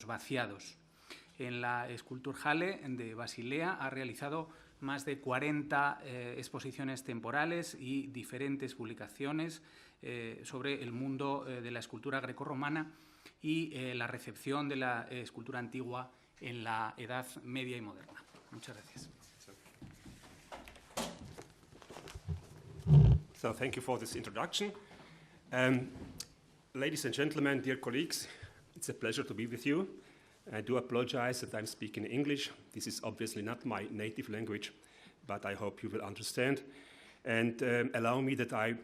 vaciados. En la Skulpturhalle de Basilea ha realizado más de 40 exposiciones temporales y diferentes publicaciones sobre el mundo de la escultura grecorromana y la recepción de la escultura antigua en la Edad Media y Moderna. Muchas gracias. So thank you for this introduction. Ladies and gentlemen, dear colleagues, it's a pleasure to be with you. I do apologize that I'm speaking English. This is obviously not my native language, but I hope you will understand. And allow me that I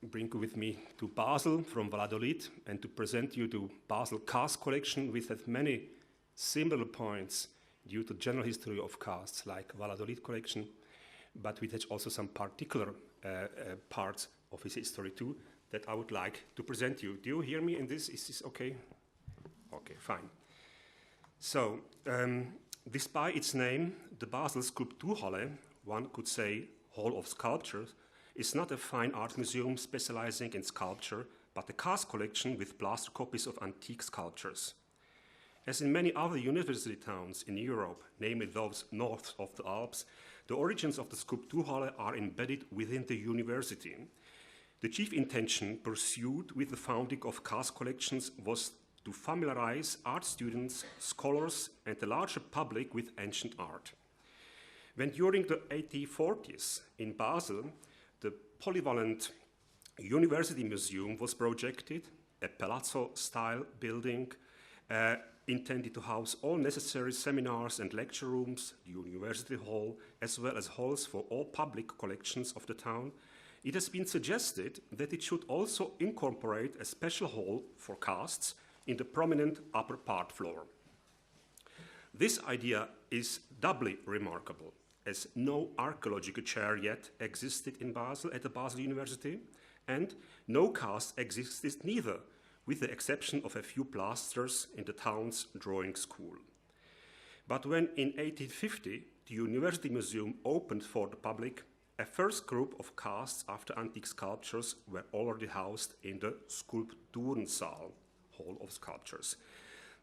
bring you with me to Basel from Valladolid and to present you the Basel cast collection with as many similar points due to general history of casts like Valladolid collection, but with also some particular parts of his history too that I would like to present you. Do you hear me in this? Is this okay? Okay, fine. So, despite its name, the Basel Skulpturhalle, one could say Hall of Sculptures, is not a fine art museum specializing in sculpture, but a cast collection with plaster copies of antique sculptures. As in many other university towns in Europe, namely those north of the Alps, the origins of the Skulpturhalle are embedded within the university. The chief intention pursued with the founding of cast collections was to familiarize art students, scholars, and the larger public with ancient art. When during the 1840s in Basel, the polyvalent University Museum was projected, a palazzo-style building intended to house all necessary seminars and lecture rooms, the University Hall, as well as halls for all public collections of the town, it has been suggested that it should also incorporate a special hall for casts in the prominent upper part floor. This idea is doubly remarkable, as no archaeological chair yet existed in Basel at the Basel University, and no cast existed neither, with the exception of a few plasters in the town's drawing school. But when in 1850 the University Museum opened for the public, a first group of casts after antique sculptures were already housed in the Skulpturensaal, Hall of Sculptures.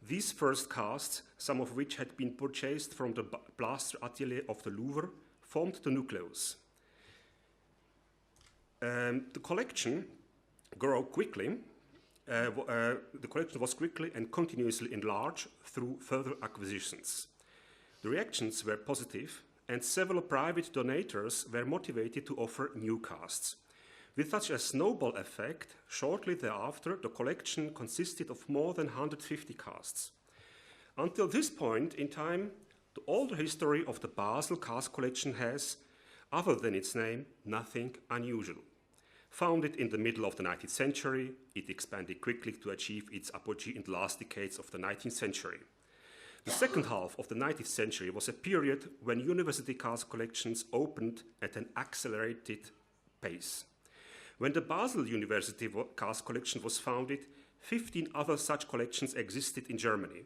These first casts, some of which had been purchased from the plaster atelier of the Louvre, formed the nucleus. The collection grew quickly. The collection was quickly and continuously enlarged through further acquisitions. The reactions were positive, and several private donators were motivated to offer new casts. With such a snowball effect, shortly thereafter, the collection consisted of more than 150 casts. Until this point in time, the older history of the Basel cast collection has, other than its name, nothing unusual. Founded in the middle of the 19th century, it expanded quickly to achieve its apogee in the last decades of the 19th century. The second half of the 19th century was a period when university cast collections opened at an accelerated pace. When the Basel University cast collection was founded, 15 other such collections existed in Germany.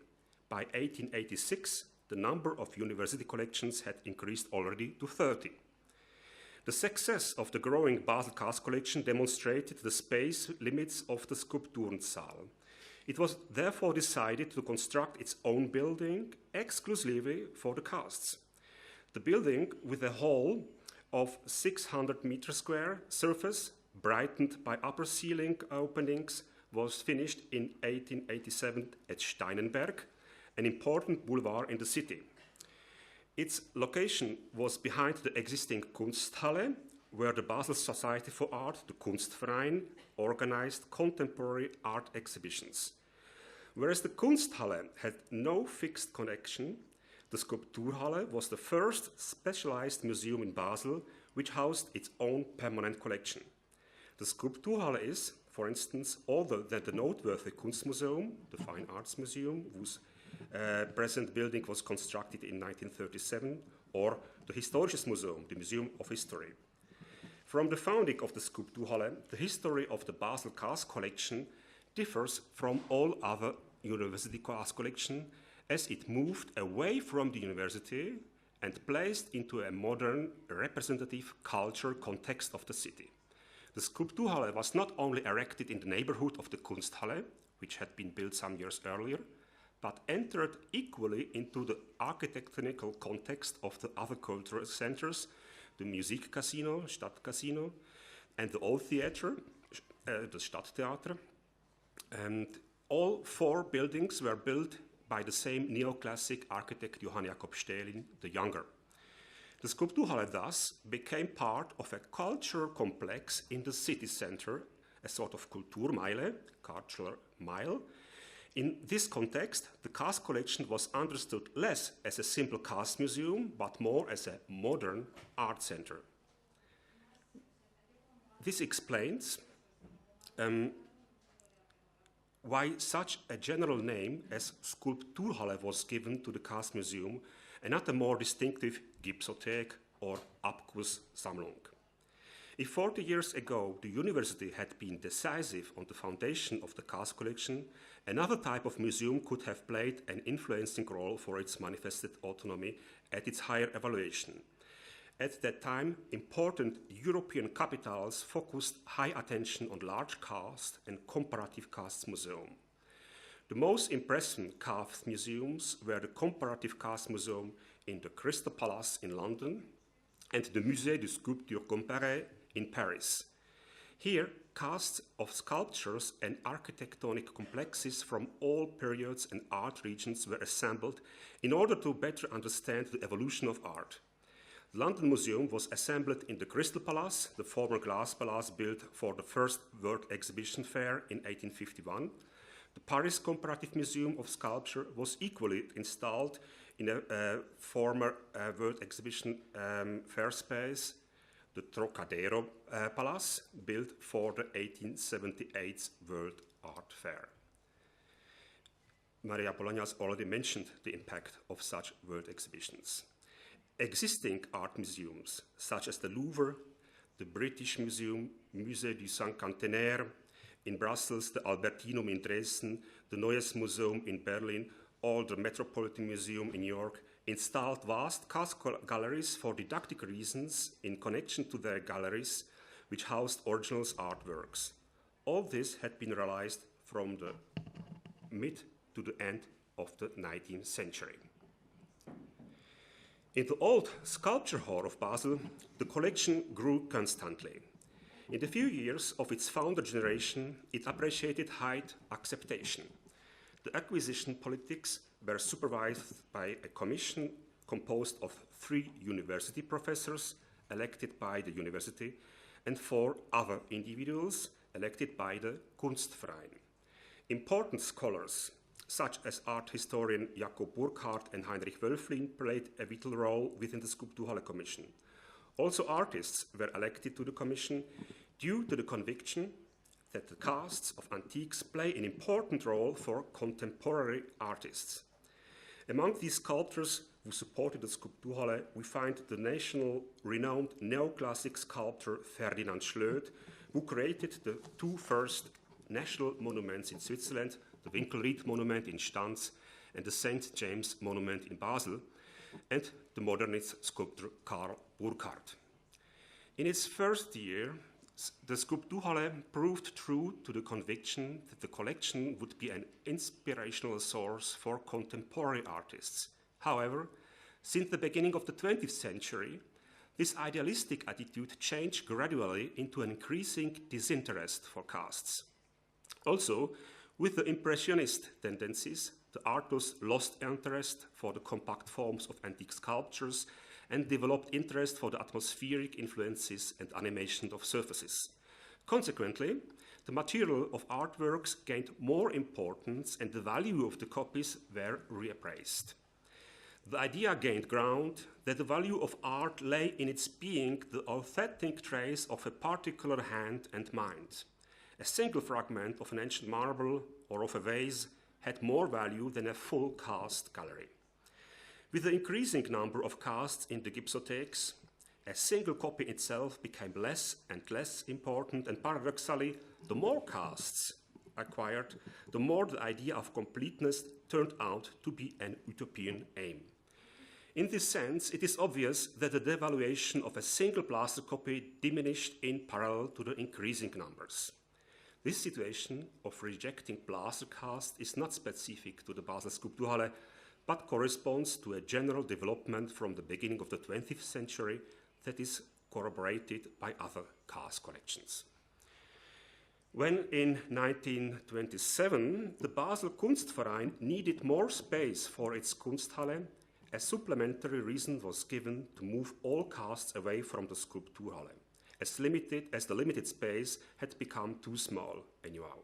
By 1886, the number of university collections had increased already to 30. The success of the growing Basel cast collection demonstrated the space limits of the Skulpturensaal. It was therefore decided to construct its own building exclusively for the casts. The building, with a hall of 600 meters square surface, brightened by upper ceiling openings, was finished in 1887 at Steinenberg, an important boulevard in the city. Its location was behind the existing Kunsthalle, where the Basel Society for Art, the Kunstverein, organized contemporary art exhibitions. Whereas the Kunsthalle had no fixed connection, the Skulpturhalle was the first specialized museum in Basel which housed its own permanent collection. The Skulpturhalle is, for instance, older than the noteworthy Kunstmuseum, the Fine Arts Museum, whose present building was constructed in 1937, or the Historisches Museum, the Museum of History. From the founding of the Skulpturhalle, the history of the Basel cast collection differs from all other university cast collections, as it moved away from the university and placed into a modern representative culture context of the city. The Skulpturhalle was not only erected in the neighborhood of the Kunsthalle, which had been built some years earlier, but entered equally into the architectonical context of the other cultural centers, the Musikcasino, Stadtcasino, and the Old Theater, the Stadttheater. And all four buildings were built by the same neoclassic architect Johann Jakob Stählin the Younger. The Skulpturhalle thus became part of a cultural complex in the city center, a sort of Kulturmeile, cultural mile. In this context, the cast collection was understood less as a simple cast museum, but more as a modern art center. This explains why such a general name as Skulpturhalle was given to the cast museum and not a more distinctive Gipsothek or Abgusssammlung. If 40 years ago the university had been decisive on the foundation of the cast collection, another type of museum could have played an influencing role for its manifested autonomy at its higher evaluation. At that time, important European capitals focused high attention on large cast and comparative casts museum. The most impressive cast museums were the Comparative Cast Museum in the Crystal Palace in London and the Musée de Sculpture Comparée in Paris. Here, casts of sculptures and architectonic complexes from all periods and art regions were assembled in order to better understand the evolution of art. The London Museum was assembled in the Crystal Palace, the former glass palace built for the first World Exhibition Fair in 1851. The Paris Comparative Museum of Sculpture was equally installed in a former World Exhibition Fair space, the Trocadero Palace, built for the 1878 World Art Fair. Maria Bologna's already mentioned the impact of such world exhibitions. Existing art museums, such as the Louvre, the British Museum, Musée du Cinquantenaire in Brussels, the Albertinum in Dresden, the Neues Museum in Berlin, or the Metropolitan Museum in New York, installed vast cast galleries for didactic reasons in connection to their galleries, which housed original artworks. All this had been realized from the mid to the end of the 19th century. In the old Sculpture Hall of Basel, the collection grew constantly. In the few years of its founder generation, it appreciated high acceptation. The acquisition politics were supervised by a commission composed of 3 university professors elected by the university and 4 other individuals elected by the Kunstverein. Important scholars, such as art historian Jakob Burckhardt and Heinrich Wölfflin, played a vital role within the Skulpturhalle Commission. Also, artists were elected to the Commission due to the conviction that the casts of antiques play an important role for contemporary artists. Among these sculptors who supported the Skulpturhalle, we find the national renowned neoclassic sculptor Ferdinand Schlöd, who created the 2 first national monuments in Switzerland, the Winkelried Monument in Stanz and the St. James Monument in Basel, and the modernist sculptor Karl Burckhardt. In its first year, the Skulpturhalle proved true to the conviction that the collection would be an inspirational source for contemporary artists. However, since the beginning of the 20th century, this idealistic attitude changed gradually into an increasing disinterest for casts. Also, with the impressionist tendencies, the artists lost interest for the compact forms of antique sculptures and developed interest for the atmospheric influences and animation of surfaces. Consequently, the material of artworks gained more importance and the value of the copies were reappraised. The idea gained ground that the value of art lay in its being the authentic trace of a particular hand and mind. A single fragment of an ancient marble or of a vase had more value than a full cast gallery. With the increasing number of casts in the Gipsotheks, a single copy itself became less and less important, and paradoxally, the more casts acquired, the more the idea of completeness turned out to be an utopian aim. In this sense, it is obvious that the devaluation of a single plaster copy diminished in parallel to the increasing numbers. This situation of rejecting plaster cast is not specific to the Basel Skulpturhalle, but corresponds to a general development from the beginning of the 20th century that is corroborated by other cast collections. When in 1927 the Basel Kunstverein needed more space for its Kunsthalle, a supplementary reason was given to move all casts away from the Skulpturhalle, as the limited space had become too small anyhow.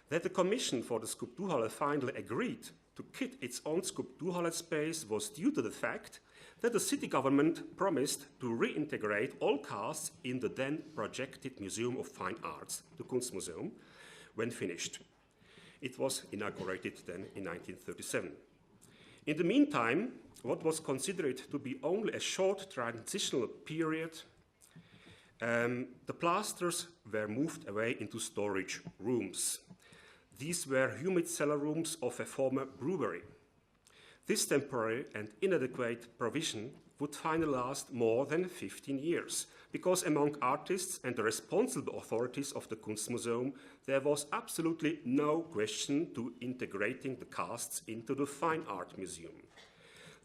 That the Commission for the Skulpturhalle finally agreed to kit its own Skulpturhalle space was due to the fact that the city government promised to reintegrate all casts in the then projected Museum of Fine Arts, the Kunstmuseum, when finished. It was inaugurated then in 1937. In the meantime, what was considered to be only a short transitional period, the plasters were moved away into storage rooms. These were humid cellar rooms of a former brewery. This temporary and inadequate provision would finally last more than 15 years, because among artists and the responsible authorities of the Kunstmuseum, there was absolutely no question to integrating the casts into the Fine Art Museum.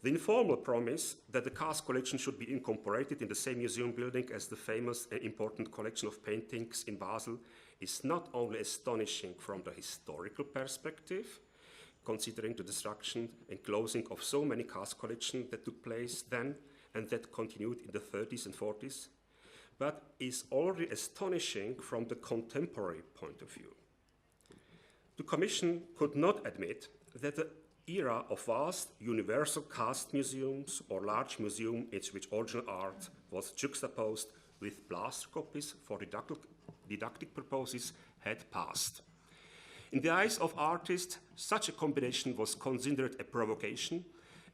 The informal promise that the cast collection should be incorporated in the same museum building as the famous and important collection of paintings in Basel is not only astonishing from the historical perspective, considering the destruction and closing of so many cast collections that took place then and that continued in the 30s and 40s, but is already astonishing from the contemporary point of view. The Commission could not admit that the era of vast universal cast museums or large museums in which original art was juxtaposed with plaster copies for didactic purposes had passed. In the eyes of artists, such a combination was considered a provocation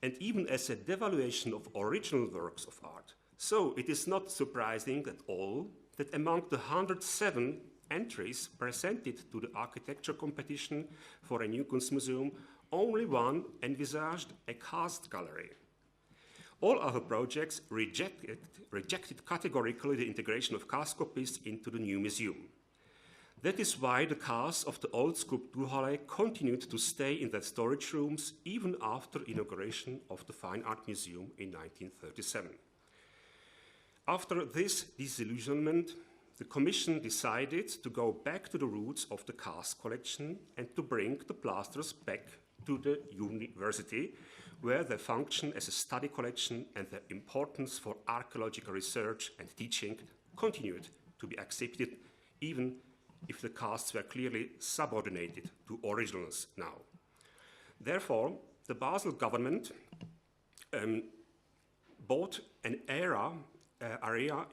and even as a devaluation of original works of art. So it is not surprising at all that among the 107 entries presented to the architecture competition for a new Kunstmuseum, only one envisaged a cast gallery. All other projects rejected categorically the integration of cast copies into the new museum. That is why the casts of the old Skulpturhalle continued to stay in their storage rooms even after inauguration of the Fine Art Museum in 1937. After this disillusionment, the Commission decided to go back to the roots of the cast collection and to bring the plasters back to the university, where they function as a study collection and their importance for archaeological research and teaching continued to be accepted, even if the casts were clearly subordinated to originals now. Therefore, the Basel government bought an area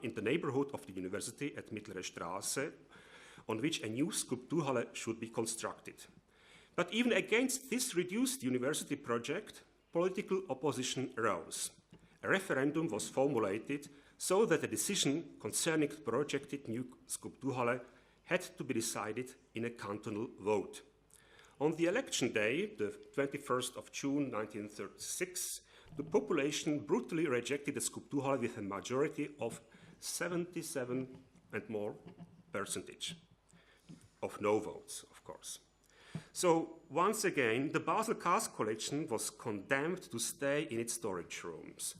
in the neighborhood of the university at Mittlere Straße, on which a new Skulpturhalle should be constructed. But even against this reduced university project, political opposition arose. A referendum was formulated so that a decision concerning the projected new Skulpturhalle had to be decided in a cantonal vote. On the election day, the 21st of June 1936, the population brutally rejected the Skulpturhalle with a majority of 77% and more of no votes, of course. So once again, the Basel cast collection was condemned to stay in its storage rooms.